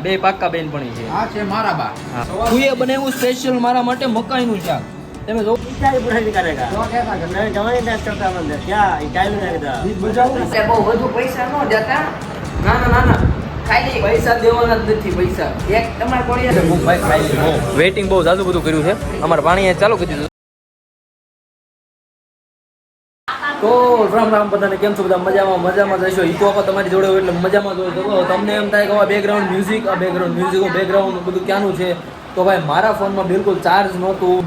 બે પાક્કા બેનપણી છે. આ છે મારા બા. તું એ બનાવ્યું સ્પેશિયલ મારા માટે મકાઈનું શાક. તમે જો इटाली बुढ़ाई करेगा नहीं जवानी ना चलता बंद क्या इटाली लगता બહુ વધુ પૈસા ન જતા. ના ખાલી પૈસા દેવાના જ નથી. પૈસા એક તમારે કોળિયા વેઇટિંગ બહુ જાજુ બધું કર્યું છે. અમારે પાણી ચાલુ કરી દીધું. તો રામ બધાને કેમ છો? બધા મજામાં જશો. ઈ તો આપણે તમારી જોડે હોય એટલે મજામાં જ હોય. તો તમને એમ થાય કે આ બેકગ્રાઉન્ડ મ્યુઝિક બધું ક્યાંનું છે? તો ભાઈ મારા ફોનમાં બિલકુલ ચાર્જ નહોતું.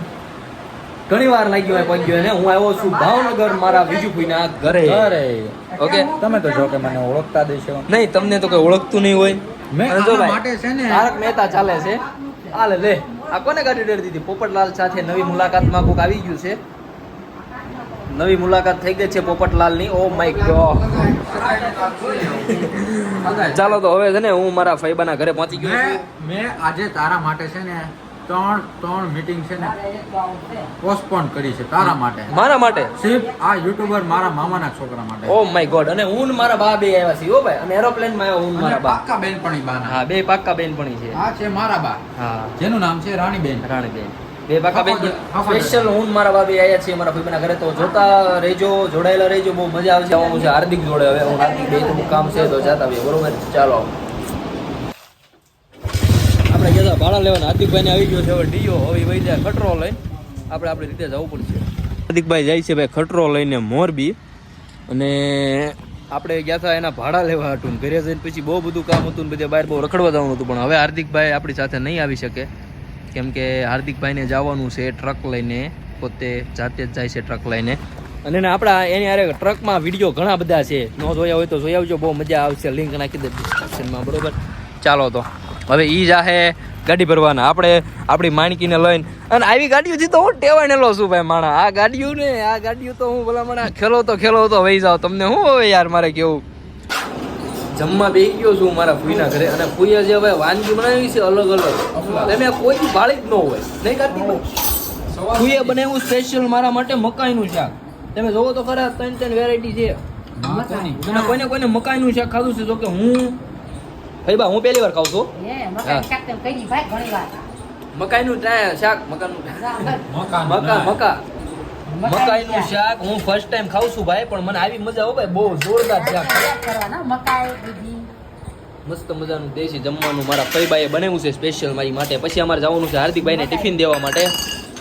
ઘણી વાર લાગ્યો હોય પગ્યો ને. હું આવ્યો છું ભાવનગર મારા વિજુભાઈના ઘરે. ઓકે, તમે તો જો કે મને ઓળખતા દેશો નહીં, તમને તો કઈ ઓળખતું નહીં હોય. અને જો ભાઈ માટે છે ને તારક મહેતા ચાલે છે. હાલે લે આ કોને ગાડી ડરી દીધી? પોપટલાલ સાથે નવી મુલાકાતમાં કોક આવી ગયું છે. નવી મુલાકાત થઈ ગઈ છે પોપટલાલની. Oh my God. ચાલો તો હવે છે ને હું મારા ફૈબાના ઘરે પહોંચી ગયો છું. મેં આજે તારા માટે છે ને ત્રણ મીટિંગ છે ને પોસ્ટપોન કરી છે તારા માટે. મારા માટે સિર્ફ આ યુટ્યુબર મારા મામાના છોકરા માટે. Oh my God. અને હું ને મારા બા બે આવ્યા છીએ. ઓ ભાઈ, અને એરોપ્લેન માં આવ્યો હું ને મારા બા. પાક્કા બેનપણી બાના. હા, બે પાક્કા બેનપણી છે. આ છે મારા બા. હા, જેનું નામ છે રાણીબેન. રાણીબેન. બે પાક્કા બેન સ્પેશિયલ હું ને મારા બા બે આવ્યા છીએ મારા ફૈબાના ઘરે. તો જોતા રહેજો, જોડાયેલા રહેજો, બહુ મજા આવશે. આવવાનું છે હાર્દિક જોડે. હવે હું હાર્દિક બે થોડું કામ છે તો જતા આવીએ. બરોબર, ચાલો. આપણે ગયા ભાડા લેવાના. હાર્દિકભાઈ ને આવી ગયો છે હવે ડીઓ. હવે વહી જાય ખટરો લઈને. આપણે આપણી રીતે જવું પડશે. હાર્દિકભાઈ જાય છે ભાઈ ખટરો લઈને મોરબી. અને આપણે ગયા હતા એના ભાડા લેવા હતું. ઘરે જઈને પછી બહુ બધું કામ હતું ને બધે બહાર બહુ રખડવા જવાનું હતું. પણ હવે હાર્દિકભાઈ આપણી સાથે નહીં આવી શકે, કેમ કે હાર્દિકભાઈને જવાનું છે ટ્રક લઈને. પોતે જાતે જ જાય છે ટ્રક લઈને. અને આપણા એની અરે ટ્રકમાં વિડીયો ઘણા બધા છે. ન જોયા હોય તો જોઈ આવજો, બહુ મજા આવશે. લિંક નાખી દે ડિસ્ક્રિપ્શનમાં. બરોબર, ચાલો તો હવે ઈ જાહે ગાડી ભરવાના. આપણે આપણી માણકીને લઈને. અને આવી ગાડીઓથી તો હું ટેવાણેલો છું ભાઈ માણા. આ ગાડીઓ તો હું ભલા મને ખેલો તો વહી જાવ. તમને શું હવે યાર મારે કેવું. જમવા બેસી ગયો છું મારા ફૂઈના ઘરે. અને ફૂઈએ જે ભાઈ વાનગી બનાવી છે અલગ તમે કોઈ ભાળી જ ન હોય નહીં કાઢતી. ફૂઈએ બનાવ્યું સ્પેશિયલ મારા માટે મકાઈનું શાક. તમે જોવો તો ખરા, ત્રણ વેરાયટી છે. અને કોઈને મકાઈનું શાક ખાધું છે. જો કે હું ભાઈ હું પહેલી વાર ખાઉં છું મકાઈનું શાક. મકાઈનું શાક હું ફર્સ્ટ ટાઈમ ખાઉં છું ભાઈ. પણ મને આવી મજા આવે ભાઈ, બહુ જોરદાર શાક. મસ્ત મજાનું દેશી જમવાનું મારા ફઈબાએ બનાવ્યું છે સ્પેશિયલ મારી માટે. પછી અમારે જવાનું છે હાર્દિકભાઈને ટિફિન દેવા માટે.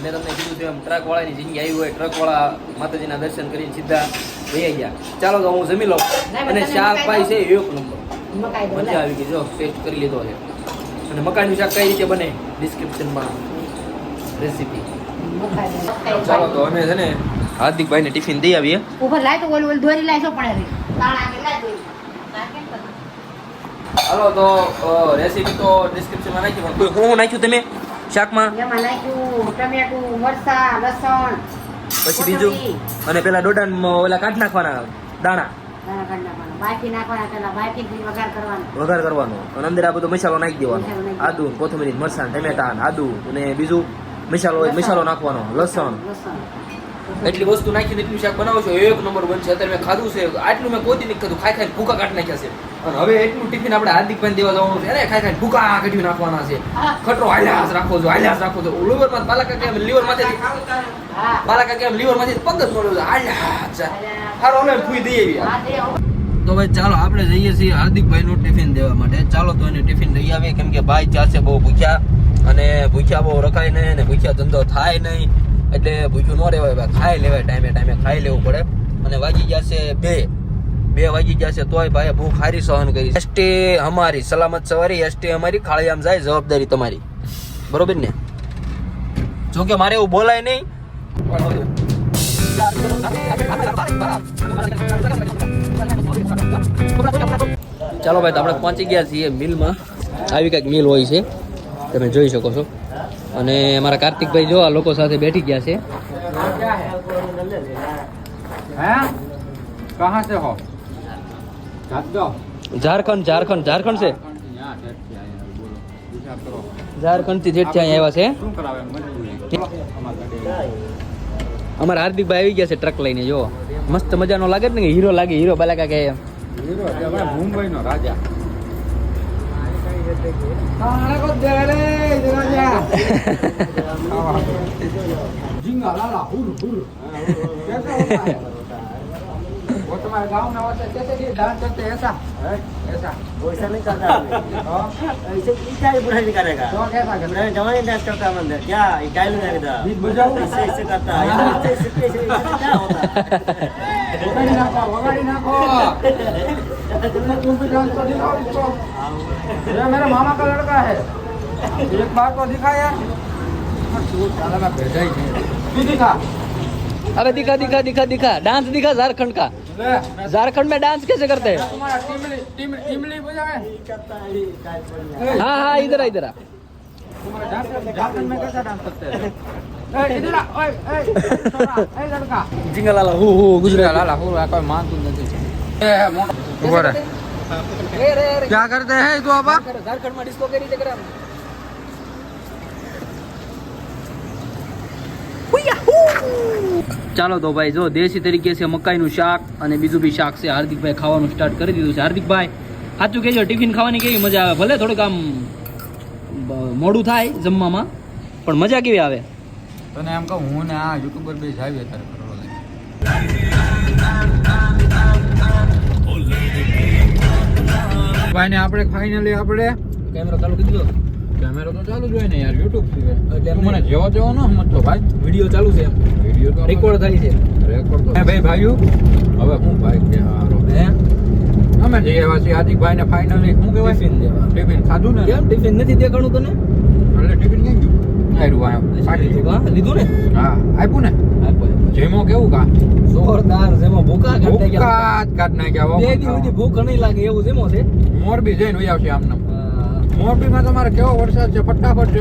મેં તમને કીધું છે એમ ટ્રક વાળાની જિંદગી આવી હોય, ટ્રક વાળા માતાજીના દર્શન કરીને સીધા વહી ગયા. ચાલો તો હું જમી લઉં. અને શાક ભાઈ છે એક નંબર, મજા આવી ગઈ. જો ટેસ્ટ કરી લીધો છે. અને મકાઈનું શાક કઈ રીતે બને ડિસ્ક્રિપ્શનમાં રેસીપી. ચાલો તો અમે છે ને હાર્દિકભાઈને ટિફિન દઈ આવીએ. હાલો તો રેસીપી તો ડિસ્ક્રિપ્શનમાં નાખી. પણ હું નાખ્યું તમે શાકમાં? ટમેટું, મરચાં, લસણ, પછી બીજું અને પેલા ડોડા ઓલા કાઢ નાખવાના દાણા વઘાર કરવાનો. અને અંદર આ બધો મસાલો નાખી દેવાનો. આદુ, કોથમીર, મરચાં, ટમેટા, આદુ અને બીજું મસાલો નાખવાનો, લસણ. એટલી વસ્તુ નાખીને એટલું શાક બનાવો છો એક નંબર બનશે. અત્યારે મેં ખાધું છે આટલું. મેં કોઈ નથી ખાધું. ખાઈ ભૂકા કાઢી નાખ્યા છે. અને હવે એટલું ટિફિન આપણે હાર્દિકભાઈ દેવા જવાનું છે. એને ખાઈ ભૂકા કાઢી નાખવાના છે. ખટરો હાલ્યાસ રાખો છો. લીવરમાં બાલાકા લીવર માંથી પગ જ મળ્યો છે. હાલ્યાસ સારો અમે ફૂઈ દઈએ. તો ભાઈ ચાલો આપણે જઈએ છીએ હાર્દિકભાઈનું ટિફિન દેવા માટે. ચાલો તો એને ટિફિન લઈ આવીએ, કેમ કે ભાઈ ચાલશે બહુ ભૂખ્યા. અને ભૂખ્યા બહુ રખાય નહીં અને ભૂખ્યા ધંધો થાય નહીં. એટલે ભૂખ્યું ન રહેવાય ભાઈ, ખાઈ લેવાય. ટાઈમે ખાઈ લેવું પડે. અને વાગી જશે 2 વાગી જશે તોય ભાઈ ભૂખ હારી સહન કરી. એસટી અમારી સલામત સવારી, એસટી અમારી ખાળિયામ જાય, જવાબદારી તમારી. બરોબર ને? જોકે મારે એવું બોલાય નહીં. ચાલો ભાઈ, આપણે પહોંચી ગયા છીએ મિલમાં. આવી કંઈક મિલ હોય છે, તમે જોઈ શકો છો. અને અમારા કાર્તિકભાઈ જો આ લોકો સાથે બેઠી ગયા છે. ઝારખંડ છે. ઝારખંડ થી જેઠ અહીંયા આવ્યા છે. અમારા હાર્દિકભાઈ આવી ગયા છે ટ્રક લઈને. જો મસ્ત મજાનો લાગે ને, હીરો લાગે. હીરો બાલાકા કે મુંબઈ નો રાજા. झींगा लाला हुर हुर कैसा होता है वो तुम्हारे गांव में होता है कैसे कि डांस करते हैं ऐसा ऐसा वैसा नहीं करता ऐसे क्या बुराई नहीं करेगा तो कैसा करते हैं जवानी डांस करता है मंदिर क्या टाइम नहीं लगता बीच बजाओ ऐसे ऐसे करता है ऐसे क्या होता है वगाड़ी नाखो तुम भी डांस कर दिखाओ इसको ये मेरे मामा का लड़का है एक बार तो दिखा यार साला मैं भेजा ही नहीं दिखा अरे दिखा दिखा दिखा दिखा डांस दिखा झारखंड का ले झारखंड में डांस कैसे करते हैं तुम्हारा टिमली बजाए करता है हाँ हाँ इधर आ, इधर आ। तुम्हारा डांस झारखंड में कैसा डांस करते हैं इधर आ ओए छोरा लड़का जिंगलाला हु हु गुजरात लाला हो रहा कोई मान तुम नहीं ऊपर है क्या करते हैं तो अब झारखंड में डिस्को करी जगह ચાલો તો ભાઈ જો દેશી તરીકે છે મકાઈનું શાક અને બીજું બી શાક છે હાર્દિકભાઈ ખાવાનું સ્ટાર્ટ કરી દીધું છે હાર્દિકભાઈ સાચું કહેજો ટિફિન ખાવાની કેવી મજા આવે ભલે થોડુંક આમ મોડું થાય જમવામાં પણ મજા કેવી આવે તને એમ કહું હું ને આ યુટ્યુબર બે જાવીએ તારે કરવા ભાઈ ને આપણે ફાઇનલી આપણે કેમેરો ચાલુ કરી દીધો કેમેરો તો ચાલુ જ હોય ને યાર યુટ્યુબ છે એટલે તું મને જેવો જેવો ન સમજતો ભાઈ વિડીયો ચાલુ છે વિડીયો તો રેકોર્ડ થાય છે રેકોર્ડ તો ભાઈ ભાઈઓ હવે હું ભાઈ કે હારો હે અમે જઈએ એવા છીએ હાર્દિકભાઈ ને ફાઇનલી શું કહેવાય ટિફિન દેવા ટિફિન ખાધું ને કેમ ટિફિન નથી દેખાણું તને એટલે ટિફિન ક્યાં ગયું આયરું લીધું કા? લીધું ને હા આપ્યું ને જેમો કેવું કા જોરદાર જેમાં ભૂકા કાઢી ગયા ભૂકા જ કાઢ નાખ્યા બે દી સુધી ભૂખ નહીં લાગે એવું જેમો છે મોરબી જઈને વહી આવશે આમને મોરબીમાં તમારે કેવો વરસાદ છે ફટાફટ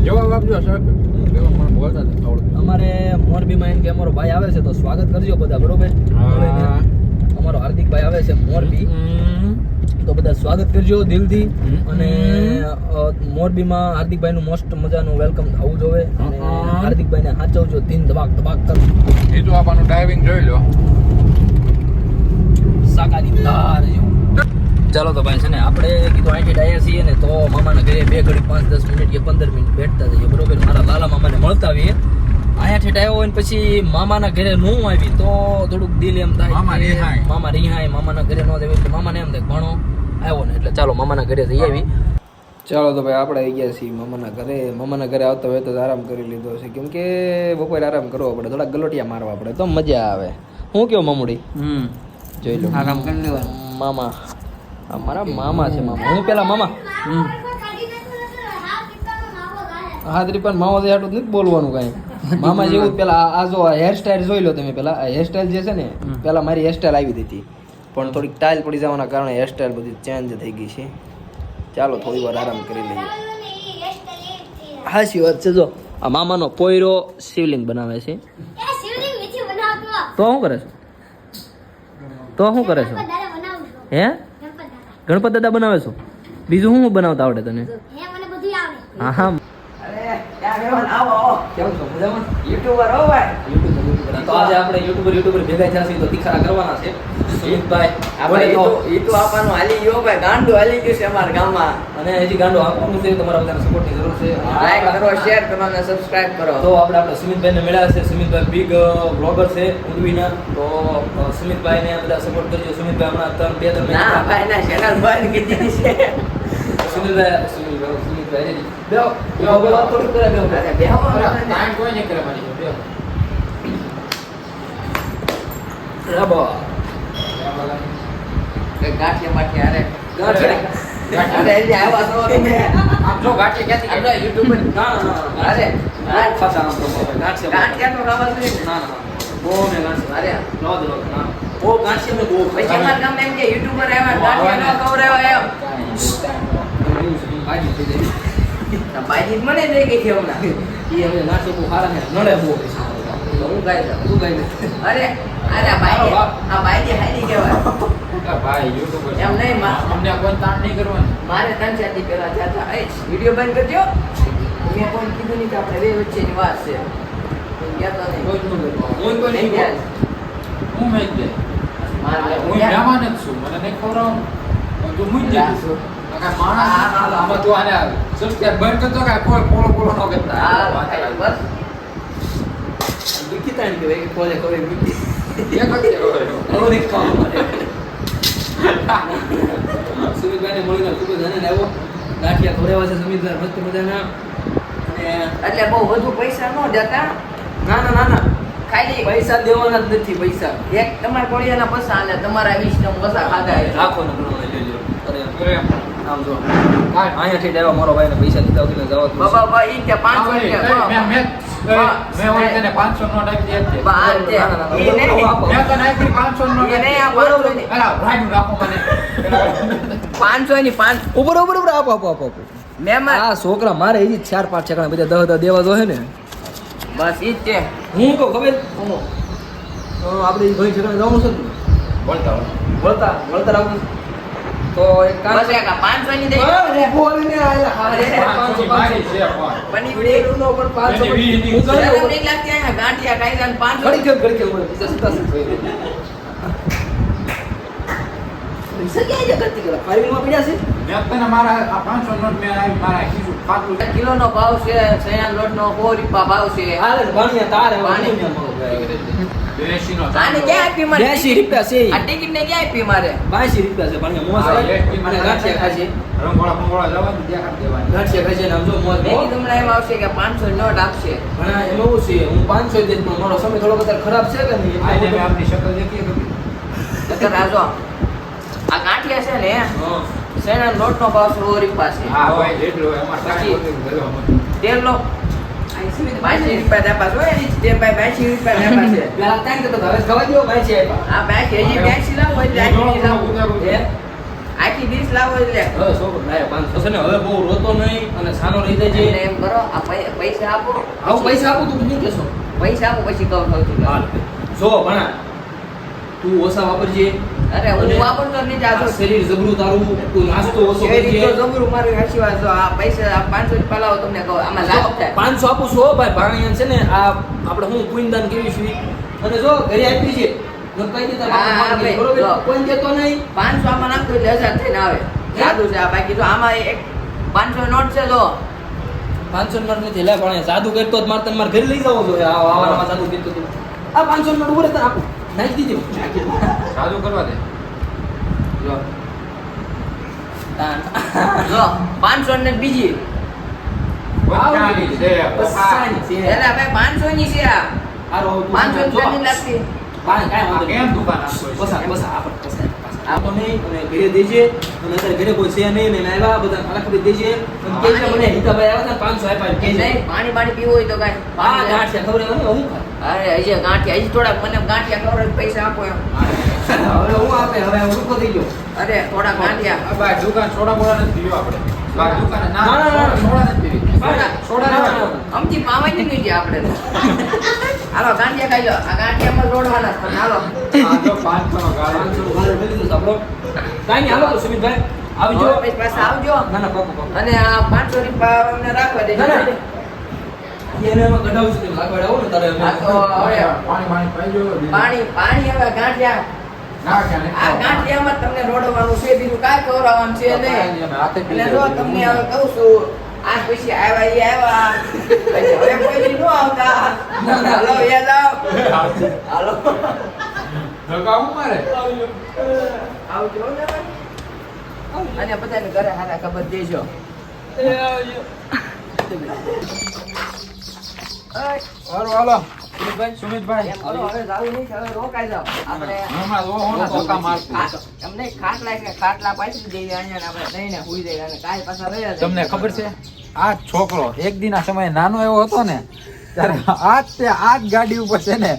જવાબ આપજો સર કેવો મને બોલતા નથી આવડતું અમારે મોરબીમાં એમ કે અમારો ભાઈ આવે છે તો સ્વાગત કરજો બધા બરોબર હા. અમારો હાર્દિકભાઈ આવે છે મોરબી તો બધા સ્વાગત કરજો દિલથી અને મોરબીમાં હાર્દિકભાઈનું મસ્ત મજાનું વેલકમ થવું જોઈએ અને હાર્દિકભાઈને સાચવજો દિન ધબાક ધબાક કરો એ તો આપણું ડાઇવિંગ જોઈ લો શાકાની ધાર જેવું ચાલો તો ભાઈ છે ને આપણે કીધું અહીંથી ડાયા છીએ ને તો મામાના ઘરે 2 ઘડી 5-10 મિનિટ કે 15 મિનિટ બેઠતા જઈએ બરોબર મારા લાલા મામાને મળતા આવીએ અહીંયાથી ડાયો હોય ને પછી મામાના ઘરે ન આવી તો થોડુંક દિલ એમ થાય મામા કે રિહાય. મામા રિહાય મામાના ઘરે ન જાય એટલે મામાને એમ થાય ભણો આવ્યો ને એટલે ચાલો મામાના ઘરે જઈ આવી ચાલો તો ભાઈ આપણે આવી ગયા છીએ મામાના ઘરે આવતા હોય તો આરામ કરી લીધો છે કેમ કે બપોરે આરામ કરવો પડે થોડા ગલોટિયા મારવા પડે તો મજા આવે હું કેવું મામુડી જોઈ લો આરામ કરી લેવાનું મામા મારા મામા છે મામા હું પેલા મામા હાથરી પણ મામા છે આટલું નથી બોલવાનું કાંઈ મામા જેવું પેલા આ જો હેરસ્ટાઈલ જોઈ લો તમે પેલા આ હેરસ્ટાઈલ જે છે ને પેલા મારી હેરસ્ટાઈલ આવી હતી પણ થોડીક ટાઈલ પડી જવાના કારણે હેરસ્ટાઈલ બધી ચેન્જ થઈ ગઈ છે ચાલો થોડી વાર આરામ કરી લઈએ હાચી વાત છે જો આ મામાનો પોયરો શિવલિંગ બનાવે છે તો શું કરે છે હે ગણપત દાદા બનાવે છો બીજું શું બનાવતા આવડે તને હા હા કેવું છો મજામાં યુટ્યુબર હો ભાઈ તો આજે આપણે યુટ્યુબર ભેગા થયા છીએ તો તીખારા કરવાના છે સુમિતભાઈ આપણે તો ઈ તો આપવાનું હાલી ગયો ભાઈ ગાંડું હાલી ગયું છે અમારા ગામમાં અને હજી ગાંડો આપવાનું છે તમારા બધાના સપોર્ટની જરૂર છે લાઈક કરો શેર કરો અને સબસ્ક્રાઇબ કરો તો આપણે સુમિતભાઈને મળ્યા છે સુમિતભાઈ બિગ બ્લોગર છે ઉદવીના તો સુમિતભાઈને બધા સપોર્ટ કરજો સુમિતભાઈ હમણાં 2-3 ના ભાઈ ના ચેનલ બંધ કીધી છે સુમિતભાઈ બેહો વાત થોડીક કરે બેહો અરે બેહો ટાઈમ કોઈ નહીં કરે મારી જોડે. રાબા ગાંઠિયા માઠિયા અરે ગાંઠિયા અરે એટલે આવા છો તમે આમ જો ગાંઠી ક્યાંથી આપણે યુટ્યુબર ના અરે ખાસા આમ તો ગાંઠિયા ગાંઠિયા તો ખાવા જોઈએ ના બહુ ને ગાંઠિયા અરે નો દો ના બહુ ગાંઠિયા મેં બહુ પછી અમારા ગામમાં એમ કે યુટ્યુબર આવ્યા ગાંઠિયા ન ખવડાવ્યા એમ ભાઈજી મને દઈ ગઈ છે હમણાં એ હવે નાચો બહુ સારા ને નડે બહુ તો હું ગાઈ દઉં તું કઈ દે અરે અરે આ ભાઈજી હારી કહેવાય ભાઈ યુટ્યુબર એમ નહીં અમને કોઈ તાણ નહીં કરવાની મારે 3-4 દી પહેલા થયા હતા વિડીયો બંધ કરજો મેં કોઈ કીધું નહીં કે આપણે બે વચ્ચેની વાત છે ગયા તો નહીં કોઈ જ ન કરવાનું. હું કોઈ નહીં નહીં ગયા. હું મેં જ દે મારે હું મહેમાન જ છું મને નહીં ખવડાવવાનું તું મૂજ લા. દીધું કાંઈ માણસ આમાં તું આને સબસ્ક્રાઇબ બંધ કરતો કાંઈ કોઈ પોળો ન કરતા હા બસ વિકી તાણ કે ભાઈ કોલે કોલે વિકી એક જ હવે દેખવા માટે સુમિતભાઈને મળીને ખૂબ જ આનંદ આવ્યો ગાંઠિયા ખવડાવ્યા છે સુમિતભાઈ મસ્ત મજાના અને એટલે બહુ વધુ પૈસા ન જતા ના ના ના ના ખાલી પૈસા દેવાના જ નથી પૈસા એક તમારા કોળિયાના પૈસા અને તમારા 20 નો પૈસા ખાધા રાખો ને ઘણો લેજો અરે આમ જો અહીંયાથી જ આવ્યા મારો ભાઈને પૈસા દીધા વગર જવા દઉં બાબા ભાઈ ઈ કે 500 મેં ઓલી તને 500 નોટ આપી હતી બા તે ઈ નહીં મેં તને આપી 500 નોટ એ નહીં આ બરોબર નહીં અલા ભાઈ રાખો મને 500 ની 5 ઉપર ઉપર ઉપર આપો આપો આપો મહેમાન આ છોકરા મારે એ 4-5 છકડા બધા 10 દેવા જો હે ને બસ ઈ જ છે હું કહું ખબર આપણે એ ભાઈ છકડા જવાનું છે ને બોલતા વળતા રાખું તો એક કામ બસ એક 500 ની દે બોલીને આયા પાંચસો મારી છે બની બેડું નો પણ 500 એને વીસ હું શરમ કહું નહીં લાગતી આ ગાંઠિયા ખાઈ જાય 500 ઘડી કેમ બોલે બીજા સત્તા પૈસા ક્યાં છે કરતી કરા ફાર્મિંગમાં પડ્યા છે મેં તને મારા આ 500 નોટ મેં આવી મારા કીધું પાટલું કિલો નો ભાવ છે સૈયાન લોટ નો 100 રૂપિયા ભાવ છે હાલે ભણ્યા તારે પાણી. બેસી નો આને ક્યાં આપી મારે 82 રૂપિયા છે આ ટિકિટ ને ક્યાં આપી મારે 82 રૂપિયા છે ભણ્યા મોજ આવે અને ગાંઠિયા ખાશે રંગોળા ફંગોળા જવાનું ત્યાં કરી દેવાની ગાંઠિયા ખાશે ને આમ જો મોજ મેં કીધું હમણાં એમ આવશે કે 500 નોટ આપશે ઘણા એમ એવું છે હું 500 દે પણ મારો સમય થોડો વધારે ખરાબ છે કે નહીં આજે એટલે મેં આપની શકલ દેખી હતી નકર આ જો આ ગાંઠિયા છે ને હા સૈયાન લોટ નો ભાવ 100 રૂપિયા છે હા ભાઈ જેટલો એમાં પછી. કાંઈ તેલ નો 82 રૂપિયા દાપા જો એની તે ભાઈ 82 રૂપિયા દાપા છે પેલા કાંઈ તો હવે ખવા દો ભાઈ છે આ બેગ હજી 82 લાવો એટલે આખી લાવો આખી 20 લાવો એટલે હવે છોકરો લાયો 500 છે ને હવે બહુ રોતો નહીં અને સાનો રહી જાય એટલે છે એમ કરો આ પૈસા આપો આવું પૈસા આપું તું નહીં કેશો પૈસા આપો પછી કહું સૌથી હાલ જો ભણા તું ઓછા વાપરજે અરે હું વાપરતો નહીં જાતો આ શરીર જબરું તારું તું નાસ્તો ઓછો એ રીતે કરજે જબરું મારું હાચી વાત જો આ પૈસા આ 500 રૂપિયા લાવો તમને કહું આમાં લાભ થાય 500 આપું છું હો ભાઈ ભાણિયા છે ને આ આપણે હું પુણ્યદાન કેવી છું અને જો ઘરે આપી છે ન કહી દેતા હા, બાપા ભાઈ, બરોબર જો. કોઈ દેતો નહીં 500 આમાં નાખો એટલે 1000 થઈને આવે સાદું છે આ બાકી તો આમાં એક 500 નોટ છે જો 500 નોટ નથી લે પણ સાદુ કરતો જ મારે તને મારે ઘરે લઈ જવો જોઈએ આ આવારમાં સાદુ કરતો તું આ 500 નોટ ઉપર તને આપું નાખી દીધી સાદું કરવા દે જો જો 500 ને બીજી બધાની છે બસાની છે એટલે ભાઈ 500 ની છે આ હારો 500 રૂપિયા ની લાગતી કાંઈ આ વાંધો કેમ નહીં. દુકાન આપો છો? બસા આપણે આ તો નહીં અને ઘરે દેજે અને અત્યારે ઘરે કોઈ છે નહીં મેં આવ્યા બધા ખાલા ખબર દેજે અને કહેજે મને હિતાભાઈ આવ્યા હતા 500 આપ્યા એ કહેજે નહીં પાણી બાણી પીવું હોય તો હા કાંઈ ગાંઠિયા ખબર હોય ને હું ખાય અરે હજી ગાંઠિયા હજી થોડાક મને ગાંઠિયા ખવડાવીને પૈસા આપો એમ હવે હું આપે હવે હું રૂપો થઈ ગયો અરે થોડા ગાંઠિયા આ ભાઈ દુકાન સોડા બોડા નથી પીવો આપણે ભાઈ દુકાને ના, ના, ના. સોડા નથી પીવી સોડા ના, ના, નથી ના. અમથી પાવાની નહીં છે આપણે તો. હાલો ગાંઠિયા ખાઈ લો આ ગાંઠિયામાં દોડવાના પણ હાલો આ જો 500 નો ગાળો 500 નું ભાડું મળી ગયું આપણો કાંઈ નહીં હાલો તો સુમિતભાઈ આવજો હવે પછી પાછા આવજો ના ના પાકો પાકો અને આ 500 રૂપિયા અમને રાખવા દેજો ના, ના. એને એમાં કઢાવું છું લાગવાડે આવો ને તારે આ તો હવે પાણી પાઈ જો પાણી હવે ગાંઠિયા ના ક્યાં આ ગાંઠિયામાં તમને રોડવાનું છે બીજું કાંઈ ખવડાવવાનું છે નહીં હાથે પી એટલે જો તમને હવે કહું છું આ પછી આવ્યા પછી હવે કોઈ દી ન આવતા હાલો યાદ આવ હાલો ધગાવું મારે આવજો ને અને બધાને ઘરે હારા ખબર દેજો હાલો હાલો સુમિતભાઈ એમ કરો હવે જાવું નહીં હવે રોકાઈ જાવ આપણે હમણાં તો હોના ધક્કા મારતું તમને ખાટલા પાછી દેવી અહીંયા ને આપણે લઈને હુઈ જઈએ અને કાલ પાછા રહ્યા જાય. તમને ખબર છે આ છોકરો એક દિના સમયે નાનો એવો હતો ને ત્યારે આ જ ગાડી ઉપર છે ને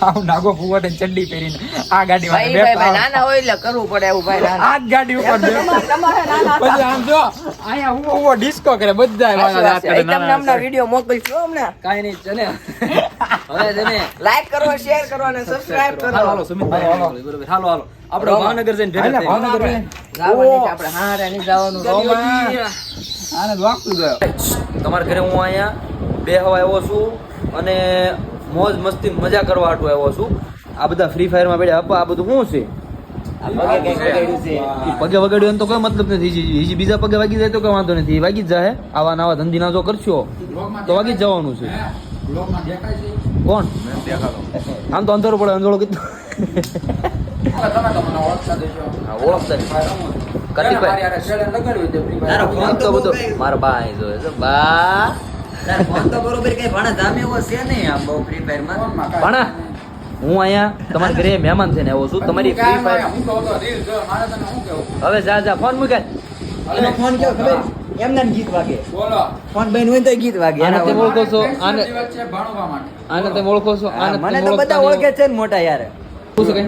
આવ નાગો ફુવાટે ચડ્ડી પહેરીને આ ગાડી ભાઈ ભાઈ નાના હોય એટલે કરવું પડે એવું ભાઈ નાના આ જ ગાડી ઉપર બેઠો. તમારે નાના હતા. પછી આમ જો અહીંયા હું ડિસ્કો કરે બધા સાચી વાત છે. તમને હમણાં વિડીયો મોકલશું હમણાં કાંઈ નહીં છે ને હવે છે ને લાઈક કરો શેર કરો અને સબસ્ક્રાઇબ કરો હાલો સુમિતભાઈ હાલો. બરોબર હાલો હાલો આપણે ભાવનગર જઈને ભેગા થઈએ. ભાવનગર જઈને. જવાનું છે આપણે હારે નહીં જવાનું રોમાં. આને જ વાગતું ગયો તમારા ઘરે હું અહીંયા બેહવા આવ્યો છું અને મોજ મસ્તી મજા કરવા હાટુ આવ્યો છું આ બધા ફ્રી ફાયરમાં બેઠા આપા આ બધું શું છે પગે વગાડ્યું તો કોઈ મતલબ નથી હજી બીજા પગે વાગી જાય તો કઈ વાંધો નથી વાગી જ જાય આવા નવા ધંધીના જો કરશો તો વાગી જ જવાનું છે બ્લોગમાં દેખાય છે કોણ આમ તો અંધારું પડે અંધારો કીધું તમે તો મને ઓળખતા દેશો ઓળખતા મારી હારે શેડે લગાડ્યું છે free fire. તારો ફોન તો બધું મારા બા અહીં જોયે છે બા તારો ફોન તો બરોબર કઈ ભણા ધામે એવો છે નહીં આમ બહુ ફ્રી ફાયર માં ફોનમાં કાંઈ ભણા હું અહીંયા તમારા ઘરે મહેમાન થઈને આવ્યો છું તમારી ફ્રી ફાયર હું કહું તો રીલ જો મારે તને શું કેવું હવે જા ફોન મૂકે એનો ફોન કેવો ખબર એમને ગીત વાગે બોલો ફોન બેન હોય તો ગીત વાગે આને તે ઓળખો છો આને દિવસ છે ભણવા માટે આને તમે ઓળખો છો આને મને તમે તો બધા ઓળખતા ઓળખે છે ને મોટા યાર શું છે કઈ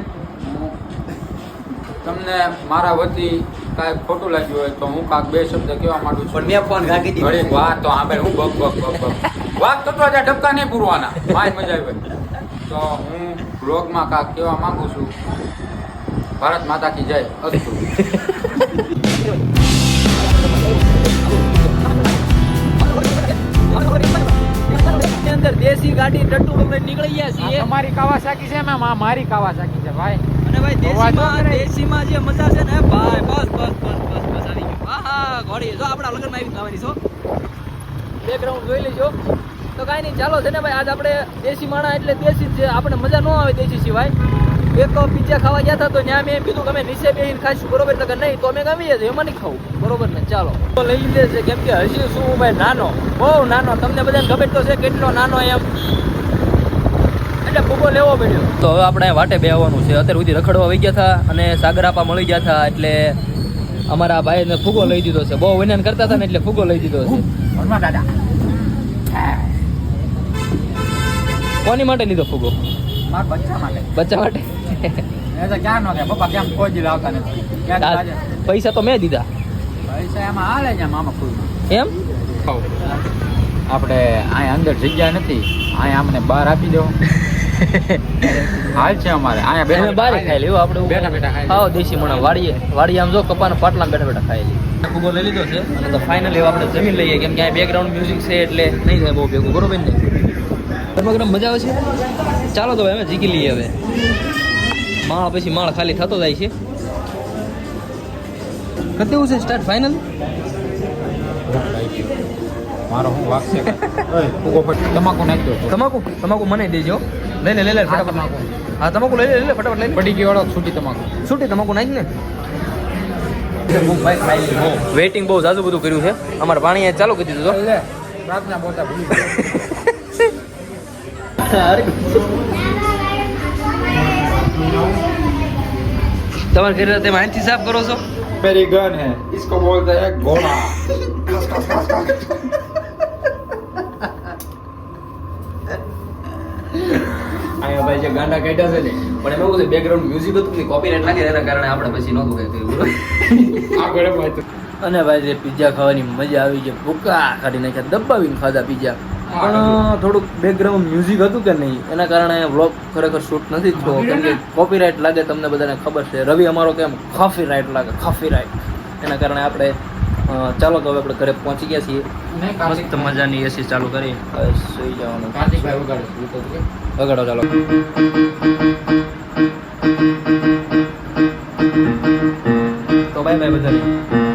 તમને મારા વતી કાંઈ ખોટું લાગ્યું હોય તો હું કાંક બે શબ્દ કહેવા માંગુ છું પણ મેં ફોન રાખી દીધો ઘડીક વાત તો આપણે હું બક બક બક બક વાત તો આજે ઢબકા નહીં પૂરવાના માય મજા આવે તો હું બ્લોગમાં કાંક કહેવા માંગુ છું ભારત માતા કી જય અસ્તુ અંદર દેશી ગાડી ટટ્ટુ પકડી નીકળી ગયા છીએ તમારી કાવાસાકી છે મેં મારી કાવાસાકી છે ભાઈ અને ભાઈ અવાજ દેશીમાં જે મજા છે ને ભાઈ બસ આવી ગયું આહા ઘોડી જો આપણા લગ્નમાં આવી ખાવાની છો બેકગ્રાઉન્ડ જોઈ લેજો તો કાંઈ નહીં ચાલો છે ને ભાઈ આજ આપણે દેશી માણા એટલે દેશી જ છે આપણે મજા ન આવે દેશી સિવાય એક પિઝા ખાવા ગયા હતા તો ત્યાં મેં એમ કીધું કે અમે નીચે બેસીને ખાઈશું બરોબર તો કે નહીં તો અમે ગમી જશે એમાં નહીં ખાવું બરોબર ને ચાલો તો લઈ લીધે છે કેમ કે હજી શું ભાઈ નાનો બહુ નાનો તમને બધાને ખબર તો છે કેટલો નાનો એમ એટલે ફૂગો લેવો પડ્યો તો હવે આપણે વાટે બેહવાનું છે અત્યાર સુધી રખડવા વહી ગયા હતા અને સાગરાપા મળી ગયા હતા એટલે અમારા ભાઈને ફૂગો લઈ દીધો છે બહુ વિનાન કરતા હતા ને એટલે ફૂગો લઈ દીધો છે હનુમાન દાદા કોની માટે લીધો ફૂગો મારા બચ્ચા માટે બચ્ચા માટે એ તો ક્યાં નો કે પપ્પા કેમ કોઈ દી લાવતા નથી ક્યાં આ આજે પૈસા તો મેં દીધા પૈસા એમાં હાલે છે મામા કોઈ એમ આપણે અહીંયા અંદર જગ્યા નથી અહીંયા અમને બહાર આપી દો હાલ છે અમારે અહીંયા અમે બારે ખાઈ લેવું આપણે બેઠા બેઠા ખાઈ આવો દેશી મણા વાડીએ આમ જો કપાના પાટલા બેઠા બેઠા ખાઈ લઈએ ફૂગો લઈ લીધો છે અને તો ફાઇનલી આપણે જમીન લઈએ કેમ કે આ બેકગ્રાઉન્ડ મ્યુઝિક છે એટલે નહીં થાય બહુ ભેગું બરોબર ને તમારે મજા આવે છે ચાલો તો અમે જીકી લઈએ હવે માળ પછી માળ ખાલી થતો જાય છે કેવું છે સ્ટાર્ટ ફાઇનલ મારો હું વાક છે તમાકુ નાખી દો તમાકુ મને દેજો લઈ લે ફટાફટ હા તમાકુ લઈ લે ફટાફટ લઈ પડી ગઈ વાળો છૂટી તમાકુ છૂટી તમાકુ નાખ ને વેઇટિંગ બહુ જાજુ બધું કર્યું છે અમારે પાણી ચાલુ કરી દીધું લે પ્રાર્થના બોલતા ભૂલી ગયો. તમારે ઘરે તમે અહીંથી સાફ કરો છો मेरी गन है इसको बोलते हैं घोड़ा અહીંયા ભાઈ જે ગાંડા કાઢ્યા છે ને પણ એમાં એવું છે બેકગ્રાઉન્ડ મ્યુઝિક હતું કે કોપીરાઇટ લાગે એના કારણે આપણે પછી નહોતું કઈ કર્યું આગળ ભાઈ તો અને ભાઈ જે પિઝા ખાવાની મજા આવી છે ભૂકા કાઢી નાખ્યા દબાવીને ખાધા પિઝા પણ થોડુંક બેકગ્રાઉન્ડ મ્યુઝિક હતું કે નહીં એના કારણે વ્લોગ ખરેખર શૂટ નથી થયો કેમ કે કોપીરાઇટ લાગે તમને બધાને ખબર છે રવિ અમારો કેમ કોપીરાઇટ લાગે કોપીરાઇટ એના કારણે આપણે ચાલો તો હવે આપણે ઘરે પહોંચી ગયા છીએ મસ્ત મજાની એસી ચાલુ કરી હવે સુઈ જવાનું કાર્તિકભાઈ વગાડે વગાડો ચાલો તો બાય બાય બધાને